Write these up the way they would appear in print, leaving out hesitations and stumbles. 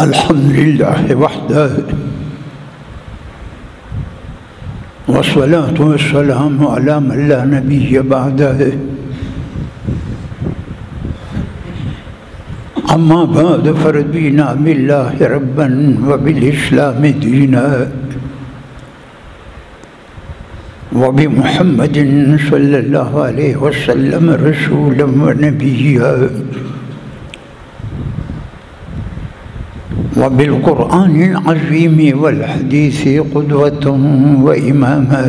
अल्हम्दुलिल्लाह वहदह वस्सलातु वस्सलामु अला मन ला नबिय्य बअदह अम्मा बाद फरदीना बिल्लाहि रब्बन व बिल इस्लामि दीना व बि मुहम्मदिन सल्लल्लाहु अलैहि वसल्लम रसूलन व नबिय्या व बिल कुरआनिल अज़ीम वल हदीस क़ुदवतन व इमामा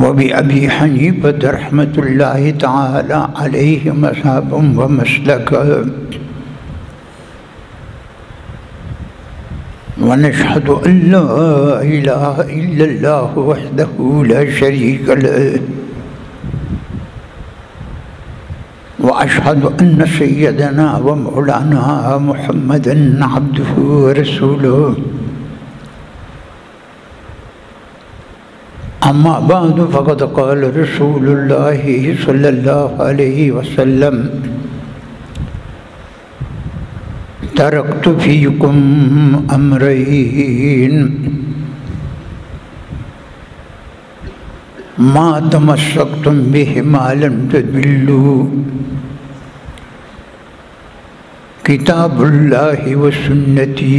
व बि अबी हनीफ़ा रहमतुल्लाहि तआला अलैहि मज़हबन व मसलका व नशहदु अन ला इलाहा इल्लल्लाहु वहदहु ला शरीक लह व अशहदु अन्न सय्यदना व मौलाना मुहम्मदन अब्दुहु व रसूलुहु अम्मा बअदु फ़क़द क़ाल रसूलुल्लाहि सल्लल्लाहु अलैहि वसल्लम तरक्तु फ़ीकुम अम्रैन मा तमस्सक्तुम बिहिमा लन तदिल्लू किताबुल्लाहि व सुन्नती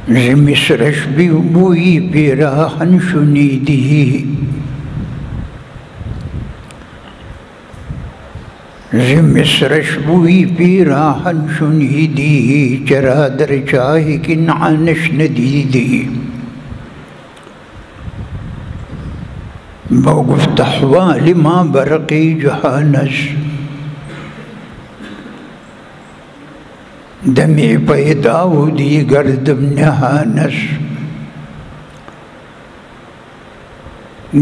ज़िमिस्रश बिबुई पिराहन शुनीदी ज़िमिस्रश बुई पिराहन शुनीदी चरादर चाहि कि नानश नदीदी बगुफ्तहवा लिमा बरक़ी जहानस दमे पैदाउदी गर्दम नहानस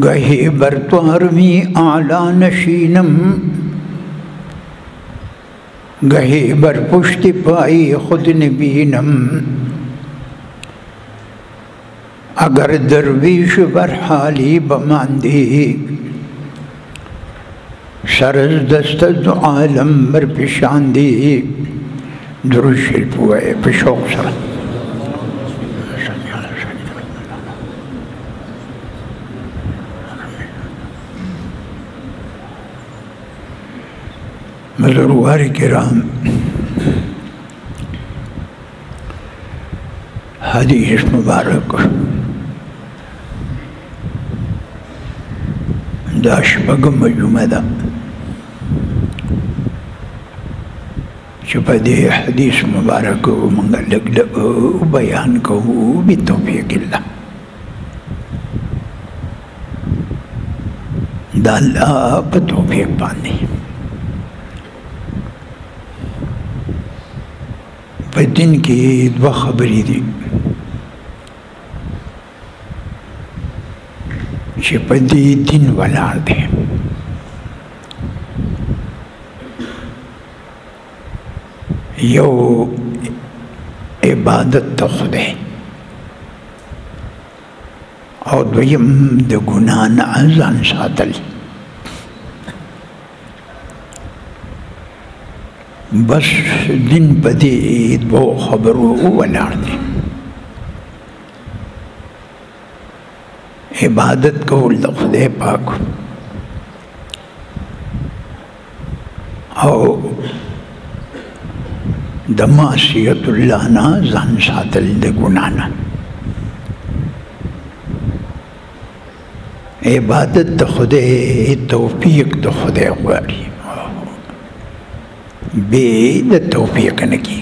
गहे बरत्वारमी आला नशीनम गहे बर पुष्टि पाई खुद नबीनम अगर दरवीश बर हाली बमांदी सरज दस्त आलम बर पिशांदी दुरूद शरीफ हुआ है पिशौक सर मज़रूर किराम हदीस मुबारक दाशबगम मजुमदा चुपदे हदीस मुबारक मंगल बयान कहूँ बितौफीक़िल्लाह दाल्ला बतौफीक़ पानी दिन की दो खबरी थी चिपदी दिन वाला थे यो इबादत तो खुद है और द्वयम द गुनाह न अज़ान सातल बस दिन बदी दो खबरों वलार थे इबादत को खुदे पाक और दमासियतुल्लाह ना जान सातल दे गुनाना इबादत तो खुदे तौफीक तो खुदे वारी बेद तौफीक न की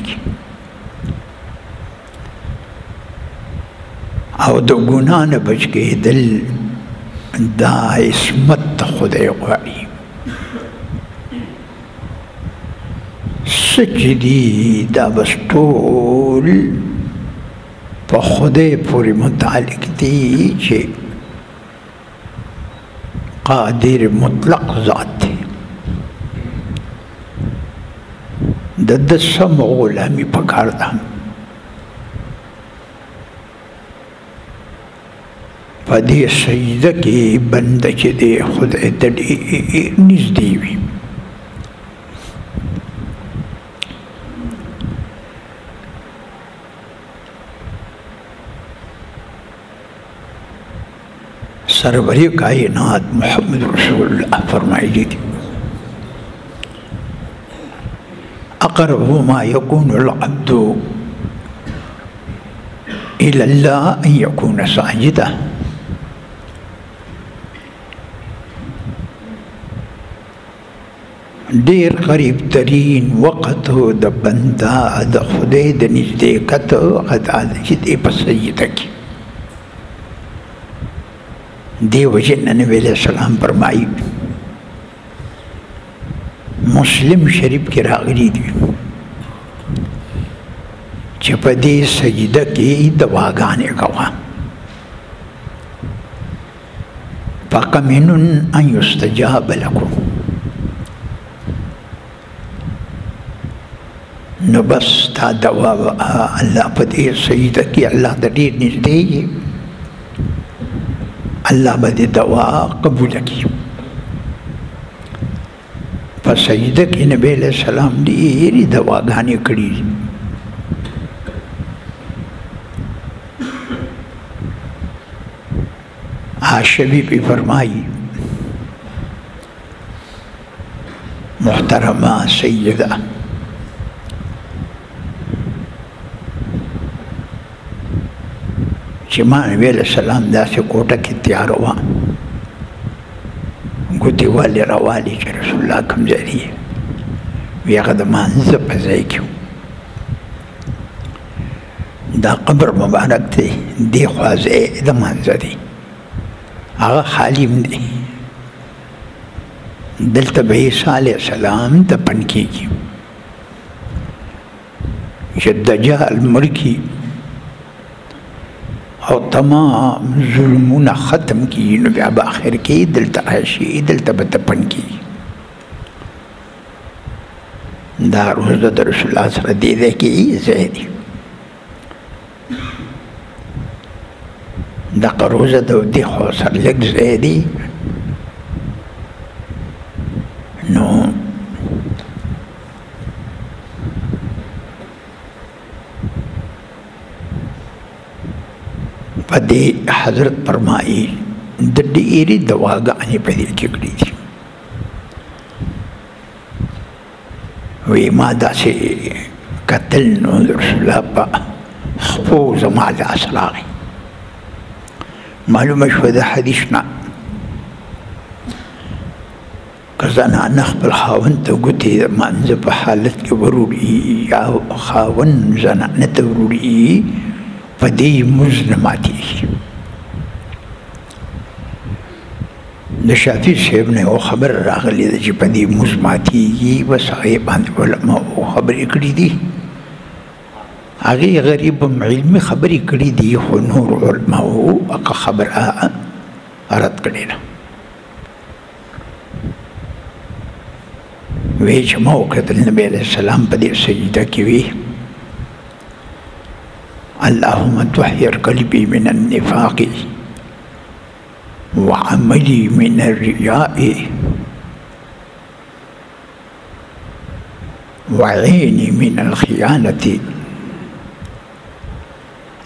और दो गुनाह न बच के दिल दाइस्मत खुदे वारी सजदी दाबस्तूल पर खुदे पूरी मुतालिक थी जे कादिर मुतलक ज़ात थे ददसम गुलामी पकड़ता پدې سجده کې بنده چې دی خدای ته ډېر نږدې وي. سرور کائنات محمد رسول اللہ فرمائے تھے اقرب ما يكون العبد الى الله ان يكون ساجدا. ډیر قریب ترین وقت د بندا د خدای د نزدېکت غدا چې دی په سجده کې. دی وجه نبی علیہ السلام فرمایي مسلم شریف کې راغلی دی چې په دې سجده کې دعاګانې کوه. فَقَمِنٌ أَن يُسْتَجَابَ لَكُمْ. نو بس تا دعا الله په دې سجده کې الله د ډېر نږدې الله به دې دعا قبول کړي. په سجده کې نبی علیہ السلام ډېرې دعاګانې کړي. عاشبی پہ فرمائی محترمہ سیدہ چې ما نبی علیہ السلام داسې کوټه کې تیار وه ګوتې والې راوالې چې رسول الله کوم ځای دی وی هغه د مانځه په ځای کې دا قبر مبارک دی دې خوا ځای د مانځه دی هغه خالیم دی دلته به عیسی علیه السلام دفن کېږي چې دجال مړ کړي او تمام ظلمونه ختم کړي نو بیا به آخر کې دلته راشي دلته به دفن کېږي. دا روزه د رسول الله سره دې ځای کې ځای دی. دغه روزه د دې خوا سره لږ ځای دی نو په دې حضرت فرمایي د ډېرې دعاګانې په دې کې کړي دي. وی ما داسې کتل نو د رسول الله په خپو زما لاس راغی معلومه شوه د حدیث نه که زنانه خپل خاوند ته ګوتې د مانځه په حالت کې وروړي یا خاوند زنانه ته وروړي په دې مونځ نه ماتېږي. د شافعي صاحب نه یو خبر راغلی ده چې په دې مونځ ماتېږي بس هغې باندې علماو خبرې کړي دي هغې غریب علمي خبرې کړي دي خو نور علماو هغه خبره رد کړې ده. وی چې ما وکتل نبی علیه السلام په دې سجده کې وی اللهم طهر قلبي من النفاق وعملي من الرياء وعيني من الخيانة.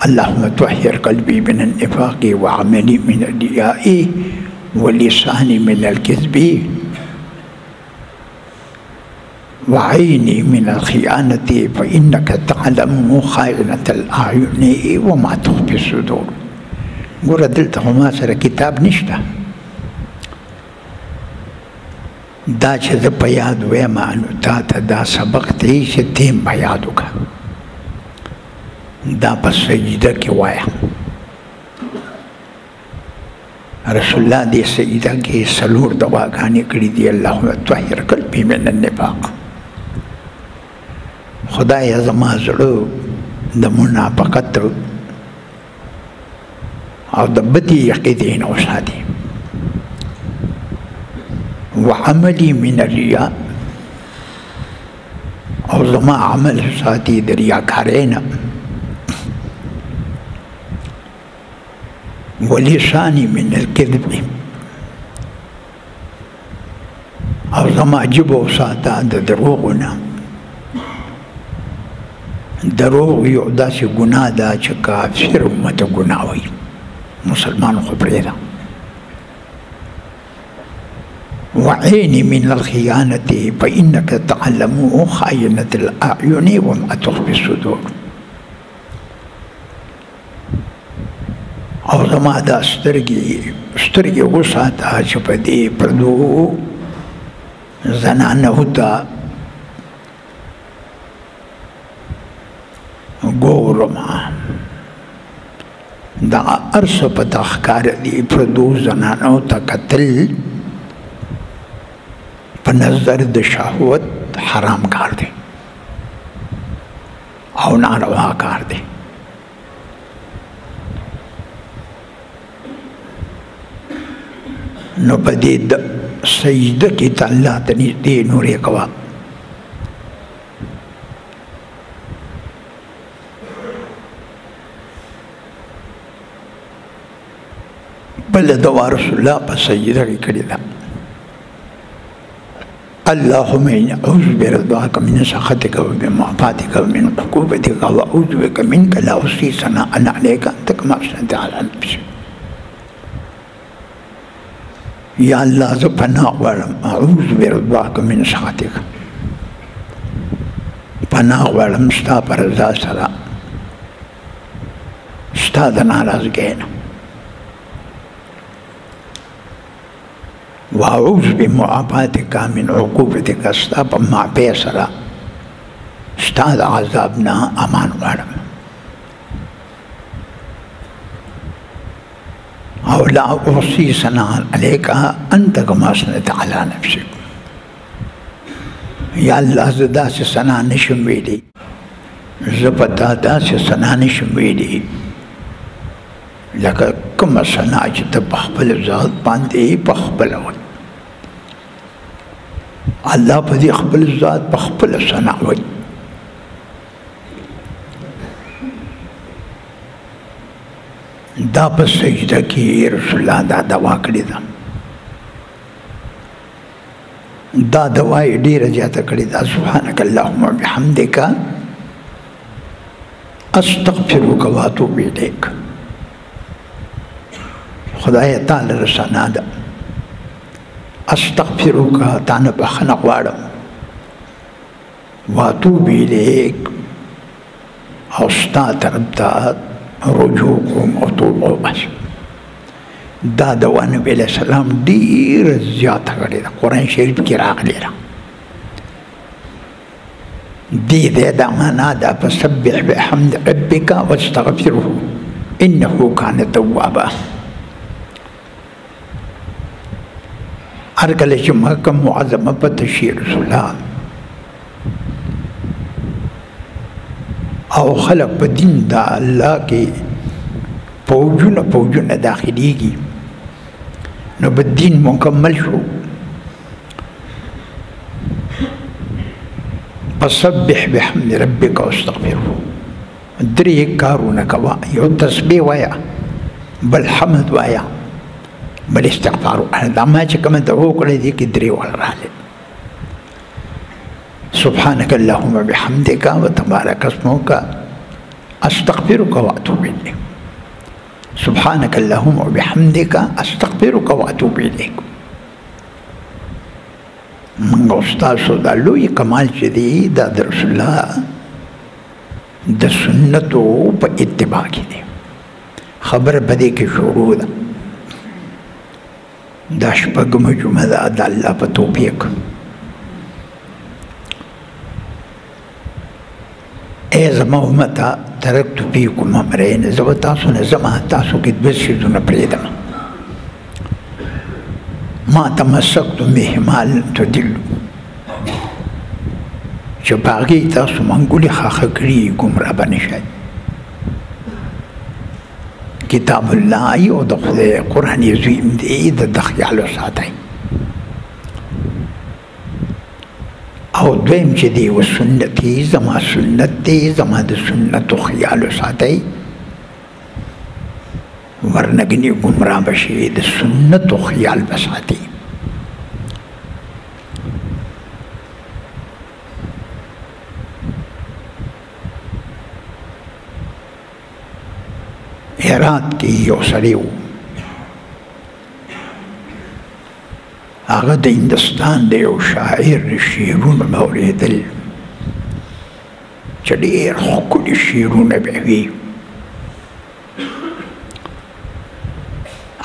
اللهم طهر قلبي من النفاق وعملي من الرياء ولساني من الكذب وعيني من الخيانة فإنك تعلم خائنة الأعين وما تخفي الصدور. ګوره دلته خو ما سره کتاب نشته دا چې زه په یاد ویم نو تا ته دا سبق دی چې ته هم په یاد وکړه دا په سجده کې وایه. رسول الله دې سجده کې څلور دعاګانې کړي دي اللهم طهر قلبي من النفاق. خدایه زما زړه د منافقت او د بدې عقیدې نه وساتي. وعملي من الرياء او زما عمل ساتي د ریاکارۍ نه. ولساني من الكذب او زما جبه وساته د دروغونه. دروغ یو داسې ګناه ده چې کافر امته ګناه وایي، مسلمان خو پرېږده. وعيني من الخيانة فإنك تعلم خائنة الأعين وما تخفي الصدور. او زما دا سترګې وساته چې په دې پردو زنانو ته ګورم، دغه هر څه په تا ښکاره دي. پردو زنانو ته کتل په نظر د شهوت حرام کار دی او ناروا کار دی. نو په دې سجده کې ته الله ته نږدې نورې کوه. بله دعا رسول الله په سجده کې کړې ده. اللهم إني أعوذ برضاك من سخطك وبمعافاتك ومن عقوبتك وأعوذ بك منك لا أحصي ثناء عليك أنت كما أثنيت على نفسك. یا الله زه پناه غواړم، اعوذ برضاک من سخطک، پناه غواړم ستا په رضا سره ستا د ناراضګۍ نه. واعوذ بمعافاتک من عقوبتک، ستا په معافۍ سره ستا د عذاب نه امان غواړم. او لا احصي ثناء عليك انت كما اثنيت على نفسك. یا الله زه داسې ثنا نشم ویلی، زه په تا داسې ثنا نشم ویلی لکه کومه ثنا چې ته په خپل ذات باندې په خپله وایي. الله په دې خپل ذات په خپله ثنا وایي. دا په سجده کې رسول الله دا دعا کړې ده. دا دعا یې ډېره زیاته کړې ده. سبحانک اللهم وبحمدک استغفرک واتوب الیک. خدای تعالی رسنا ده، استغفرک تا نه بخښنه غواړم، واتوب الیک او ستا طرف ته رجوع کوم او توبه وباسم. دا دعا نبی علیہ السلام ډېره زیاته کړې ده، قرآن شریف کې راغلې ده. دې دا معنا ده فسبح بحمد ربک واستغفره انه کان توابا. هر کله چې محکم معظمه پته شي رسول الله او خلق په دین د الله کې فوجونه داخليږي، نو په دین مکمل شو. فسبح بحمد ربک واستغفره. درې کارونه کوه، یو تسبیح وایه، بل حمد وایه، بل استغفار وایه. دا ما چې کومه دعا وکړې دې کې درې واړه راغلي. سبحانك اللهم بحمدك وتبارك اسمك استغفرك واتوب اليك. سبحانك اللهم وبحمدك استغفرك واتوب اليك. من استاسو دا لوی کمال چې دی دا د رسول الله د سنتو په اتباع کې دی. خبر بدې کې شروع ده. دا شپږمه جمعه ده د الله په توفیق. ای زما امتا ترکت فیکم امرین، زه به تاسو نه ځمه، تاسو کې دوه څیزونه پرېږدم. ما تمسکتم بهما لن تضلوا، چې په هغې تاسو منګولې خاښه کړي ګمراه به نه شئ. کتاب الله یو د خدای قرآن عظیم دی، د خیال وساتئ. او دویم چې دی و سنتي، زما سنت دی، زما د سنتو خیال وساتئ. ورنګنی ګمراه بشي د سنتو خیال بساتي. هرات کې یو سړی و، هغه د هندوستان د یو شاعر شعرونه به اورېدل چې ډېر ښکلي شعرونه به وي.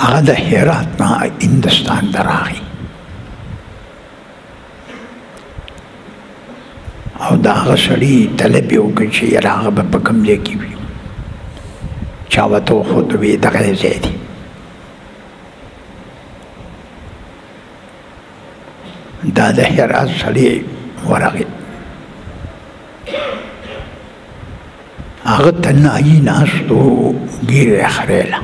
هغه د هرات نه هندوستان ته راغی او د هغه سړي طلب یې وکړ چې یاره هغه به په کوم ځای کې وي. چا ورته وښود ویې دغه ځای دی. دا د هرات سړی ورغی، هغه تنهایي ناست و، ږیره یې خریله.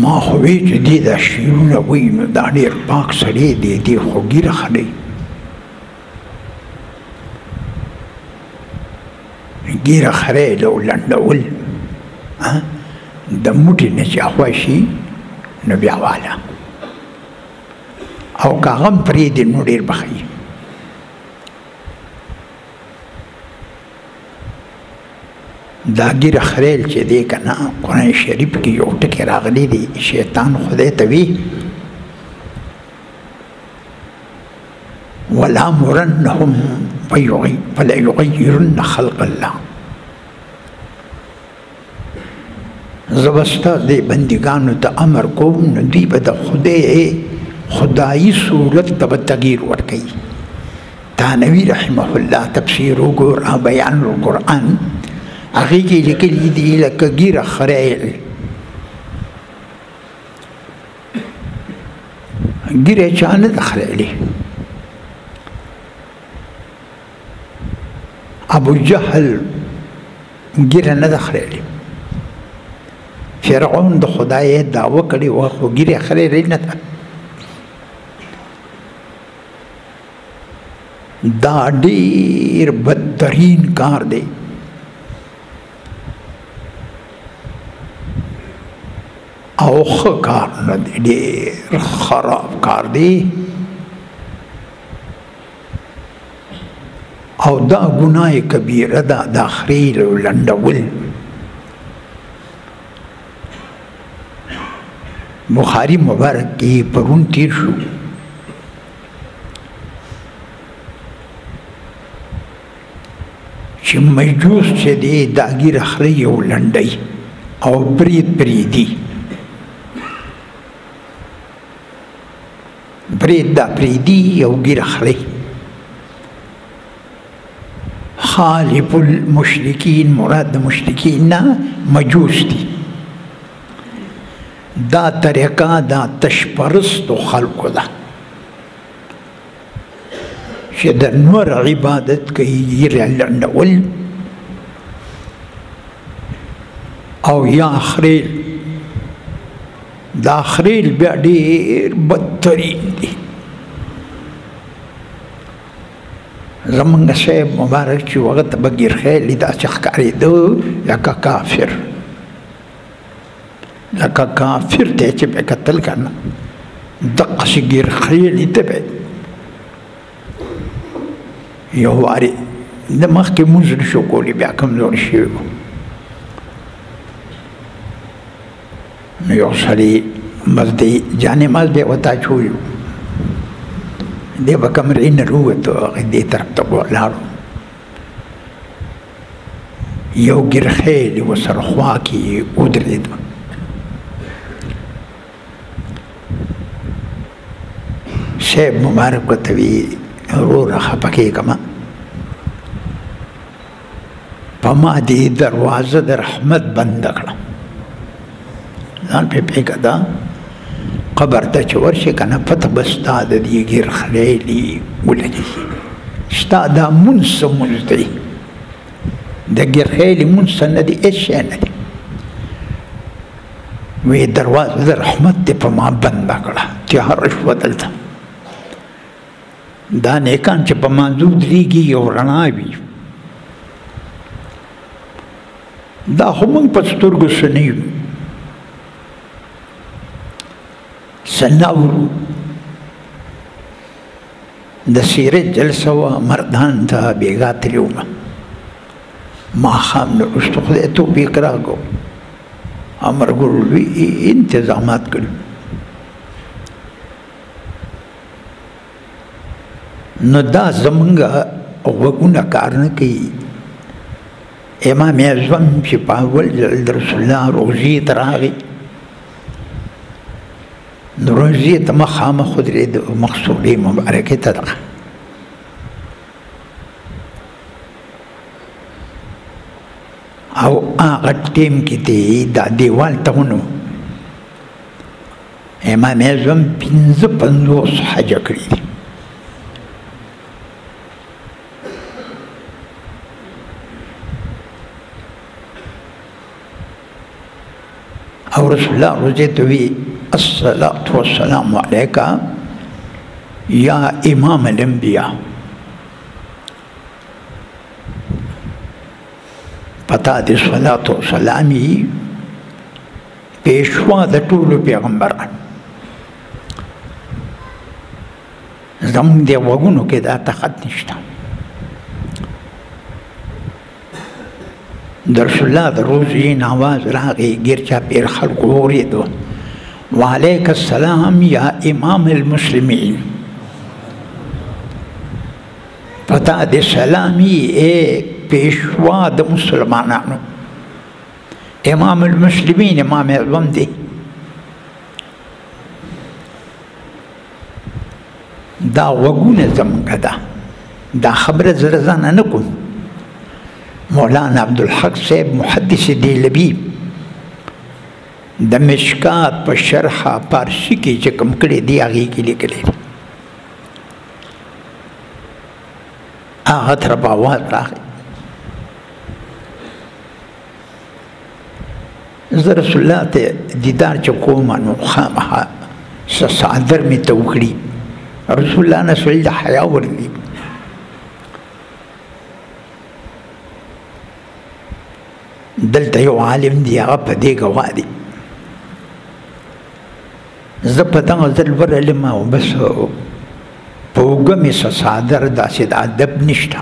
ما خو وی چې دې دا شعرونه وایي نو دا ډېر پاک سړی دی، دې خو ږیره خري. ږیره خریله او لنډول د موټي نه چې اخوا شي نو بیا واله او که هغه هم پرېږدي نو ډېر به ښه. دا ږیره خریل چې دی که نه، قرآن شریف کې یو ټکي راغلی دی، شیطان خدای ته وي ولآمرنهم فلیغیرن خلق الله. زه به ستا دې بندګانو ته امر کوم نو دوی به د خدایي صورت ته به تغییر ورکوي. تانوي رحمه الله تفسیر وګوره، بیان القرآن، هغې کې لیکلي دي لکه ږیره خریل. ږیره چا نه ده خریلې. ابو جهل ږیره نه ده خریلې. فرعون د خدای دعوه کړې وه خو ږیره خریلې نه ده. دا ډېر بدترین کار دی. او ښه کار نه دی، ډېر خراب کار دی. او دا ګناه کبیره ده، دا خریل او لنډول. بخاري مبارک کې پرون تیر شو چې مجوس چې دی دا ږیره خري او لنډی او برید پریدي. برید دا پریدي او ږیره خري. خالف المشرکین مراد د مشرکین نه مجوس دي. دا طریقه دا تشپرستو خلقو ده چې د نور عبادت کوي، ږیره لنډول او یا خریل. دا خریل بیا ډېر بدترین دي. زمونږ صاحب مبارک چې هغه ته به ږیرخیلي داسې ښکارېده لکه کافر، لکه کافر ته چې به کتل که نه دقسې ږیرخیلي ته به یو وارې د مخکې مونځ نشو کولی، بیا کمزوري شوي وو. نو یو سړي مزدې جانې ماز به یې ورته اچولی وو. دی به کمرې نه راووتو، هغه دې طرف ته ولاړو. یو ږیرخیل ورسره خوا کې ودرېد. صاحب مبارک ورته وي وروره خفه کېږه مه، په ما دې دروازه د رحمت بنده کړه. ځان پې پرېږده، دا قبر ته چې ورشي که نه پته به ستا د دې ږیرخیلي ولګېږي. ستا دا مونځ څه مونځ دی؟ د ږیرخیلي مونځ څه نه دی، هېڅ شی نه دی. وی دروازه د رحمت دې په ما بنده کړه، تیاره شوه دلته. دا نیکان چې په مانځو درېږي یو رڼا وي دا خو موږ په سترګو څه نه یو څه نه اورو د سیرت جلسه وه مردان ته بېګا تللي وم ماښام نه وروسته خدای توفیق راکړو ملګرو لوی انتظامات کړي نو دا زمونږ غوږونه کار نه کوي امام اعظم چې په اول ځل د رسول الله روضې ته راغی نو روضې ته مخامخ ودرېد مقصورې مبارکې ته دغه او هغه ټیم کې دی دا دیوال ته ونو امام اعظم 55 حجه کړي دي او رسول الله روضې ته وی الصلاة والسلام علیک یا امام الانبیاء پتا دې صلوات و سلامي پیشوا د ټولو پیغمبران زموږ د وګونو کې دا طاقت نشته د رسول الله د روضې آواز راغی ګیر چاپېر خلکو اورېدو وعلیک السلام یا امام المسلمین پتا دې سلامي پیشوا د مسلمانانو امام المسلمین امام اعظم دی دا وګونه زمونږ ده دا خبره زه ځانه نه کوم مولانا عبدالحق صاحب محدث دیلبی د مشکات په شرحه پارسي کې چې کوم کړی دی هغې کې لیکلی هغه تر په آواز راغی زه رسول الله ته دیدار چې کوم نو خامخا څه څادر مې ته وکړي رسول الله نه سړي د حیا ورلي دلته یو عالم دی هغه په دې ګواه دی زه په دغه ځل ورغلم او بس په اوږه مې څه څادر داسې د ادب نشته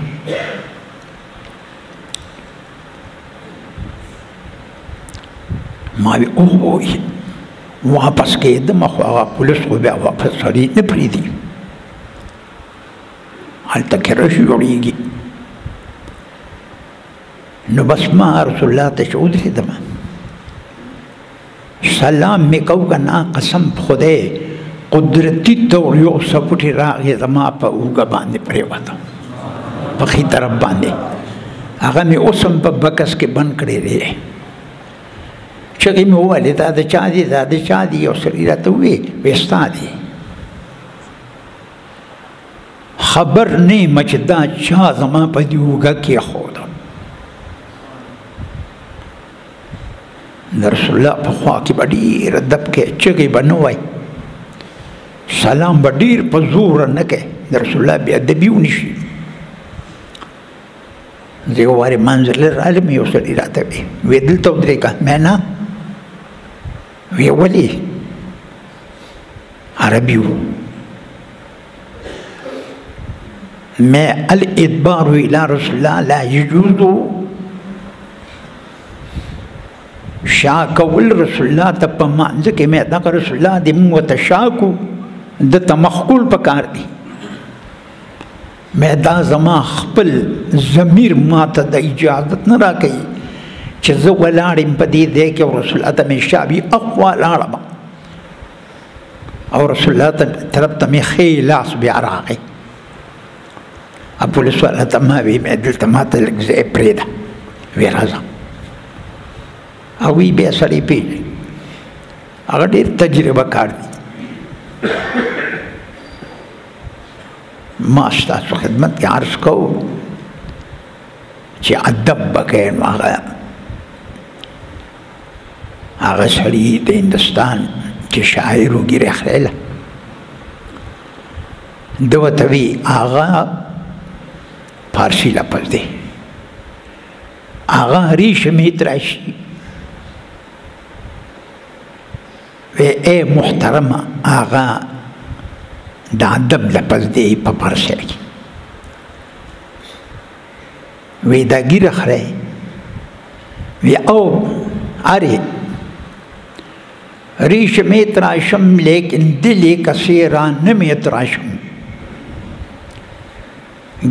ما وی اوه واپس کېدم خو هغه پولیس خو بیا واپس سړي نه پرېږدي هلته کرش جوړېږي نو بس ما رسول الله ته چې ودرېدم سلام مې کو که نه قسم خدای قدرتي طور یو سپوټې راغې زما په اوږه باندې پرېوته په ښي طرف باندې هغه مې اوس هم په بکس کې بند کړی دی چغې مې وویلې دا د چا دی دا د چا دی یو سړي راته وویې ستا دی خبر نه یم چې دا چا زما په دې اوږه کېښوده د رسول الله په خوا کې به ډېره دبکې چغې به نه وای سلام به ډېر په زوره نه کوي د رسول الله بې ادبي ونشي زه یو وارې منزل رالم یو سړي راته وی دلته ودرېږه مې نه وی ولې عربي و مې الادبار الى رسول الله لا يجوز شا کول رسول الله ته په مانځه کې مې دغه رسول الله دې موږ ورته شا کو دته مخکول پکار دی مې دا زما خپل ضمیر ما ته د اجازت نه راکوي چې زه ولاړ یم په دې ځای کې او رسول الله ته مې شا وي اخوا لاړم او رسول الله طرف ته مې ښی لاس بیا راغی پولیس والا ته ما وی مې دلته ما ته لږ ځای پرېږده وی راځه هغوی بیا سړی پېژني هغه ډېر تجربه کار دی ما ستاسو خدمت کې عرض کوو چې ادب به کوې نو هغه سړي د هندوستان چې شاعر و ګیرې خلیله دو توی آغا فارسی لفظ دے آغا ریشمی تراشی وی اے محترم آغا دا ادب لفظ دے پا فارسی کی وی دا گیر خرے وی او آرے ریشمی تراشم لیکن دلی کسیران نمی تراشم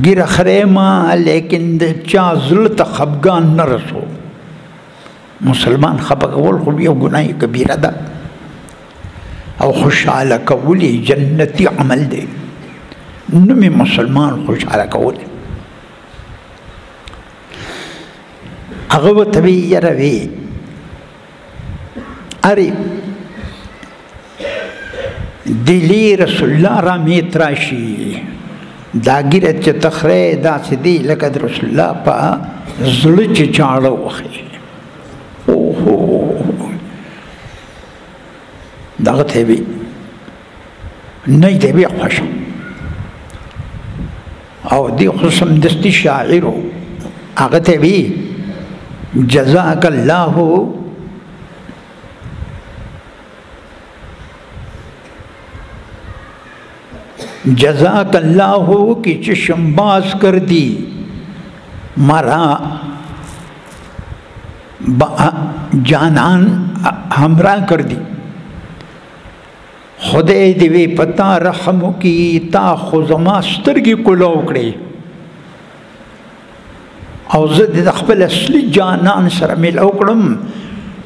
گیر خریما لیکن چا ظلط خبگان نرسو مسلمان خبگول خب یو گناہی کبیرہ دا او خوشحال کولی جنتی عمل دے نمی مسلمان خوشحال کولی اغو تبی یروی اری دلی رسول اللہ را میتراشی دا گیرت چه تخره دا سدی لکد رسول اللہ پا زلچ چاڑو وخی دا غطه بی نی ده بی خوشم او دی خصم دستی شاعرو اغطه بی جزاک اللہ جزاک اللہ کی چشم باز کر دی مرا جانان ہمراہ کر دی خدای دیوی پتا رحمو کی تا خوزما سترگی کلو کڑی او زد دخبل اصلی جانان سر ملو کڑم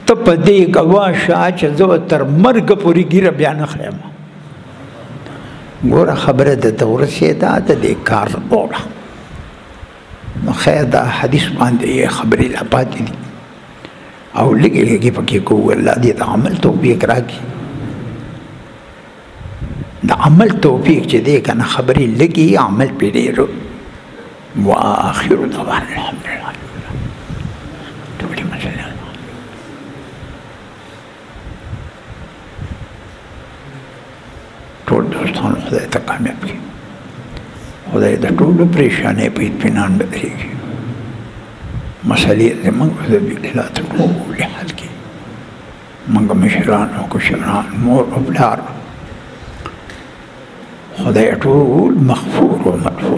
تپ دے گواشا چزو تر مرگ پوری گیر بیان خریم گورا خبر دا دورسی دا دے کار بولا خیر دا حدیث باندے یہ خبری لپاتی دی او لگی لگی پکی کو اللہ دی دا عمل توفیق راکی دا عمل توفیق چے دے کنا خبری لگی عمل پی دے رو وآخر دعوان الحمدللہ تولی مسئلہ ټول دوستان خدای ته کامیاب کړي خدای د ټولو پریشانۍ په اطمینان بدلېږي مسئلې زموږ د بلاد ټولې حل کړي موږ مشران او کشران مور او پلار خدای ټول مغفور و مغفور